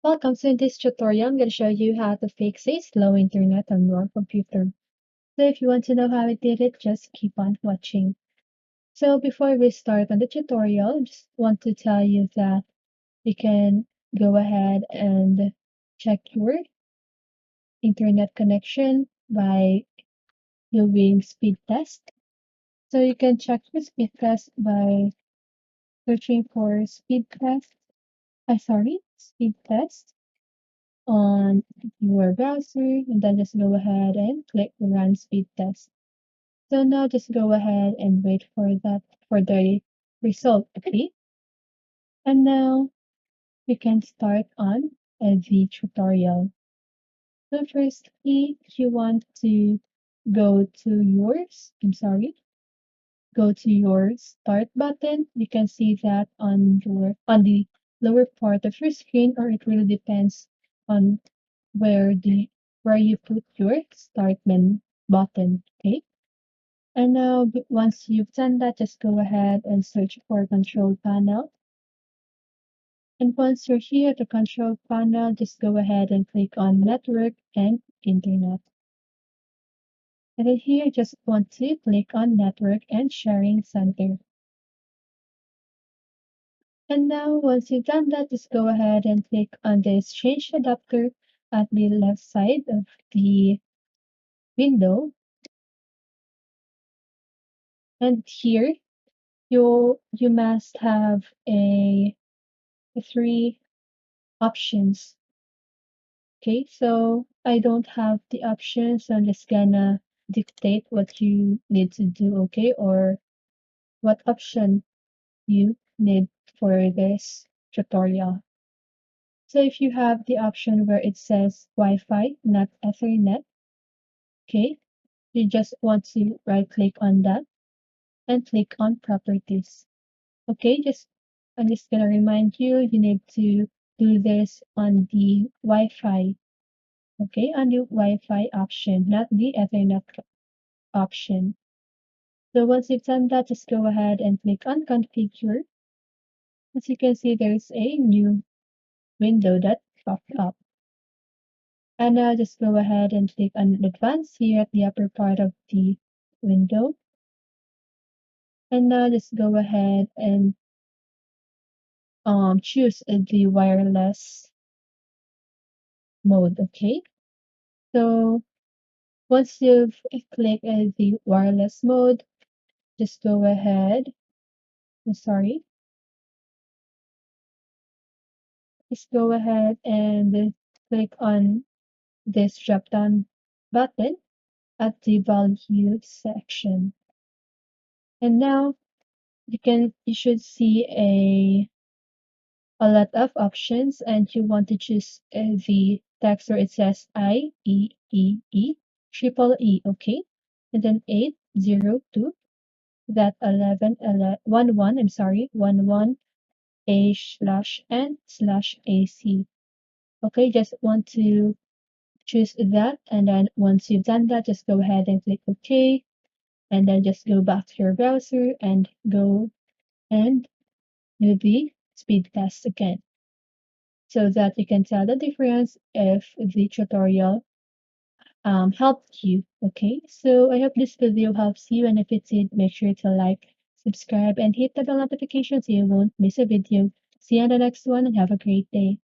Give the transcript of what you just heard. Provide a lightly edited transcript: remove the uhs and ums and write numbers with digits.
Welcome. So in this tutorial, I'm going to show you how to fix a slow internet on your computer. So if you want to know how I did it, just keep on watching. So before we start on the tutorial, I just want to tell you that you can go ahead and check your internet connection by doing speed test. So you can check your speed test by searching for speed test on your browser, and then just go ahead and click run speed test. So now just go ahead and wait for the result, okay? And now we can start on the tutorial. So firstly, if you want to go to go to your start button. You can see that on the lower part of your screen, or it really depends on where the where you put your start button. Okay. And now once you've done that, just go ahead and search for control panel. And once you're here at the control panel, just go ahead and click on network and internet. And then here, just want to click on network and sharing center. And now once you've done that, just go ahead and click on this change adapter at the left side of the window. And here you must have a three options. Okay, so I don't have the options, so I'm just gonna dictate what you need to do, okay, or what option you need for this tutorial. So if you have the option where it says Wi-Fi, not Ethernet, okay, you just want to right click on that and click on properties. Okay, I'm just gonna remind you, you need to do this on the Wi-Fi. Okay, on the Wi-Fi option, not the Ethernet option. So once you've done that, just go ahead and click on configure. As you can see, there's a new window that popped up. And now just go ahead and click on advanced here at the upper part of the window. And now just go ahead and choose the wireless mode, okay? So once you've clicked the wireless mode, just go ahead, sorry, just go ahead and click on this drop down button at the value section. And now you should see a lot of options, and you want to choose the text where it says triple E, okay? And then 802 that 11 a slash n slash ac. Okay, just want to choose that, and then once you've done that, just go ahead and click OK, and then just go back to your browser and go and do the speed test again, so that you can tell the difference if the tutorial helped you. Okay, so I hope this video helps you, and if it did, make sure to like, subscribe, and hit the bell notification so you won't miss a video. See you on the next one, and have a great day.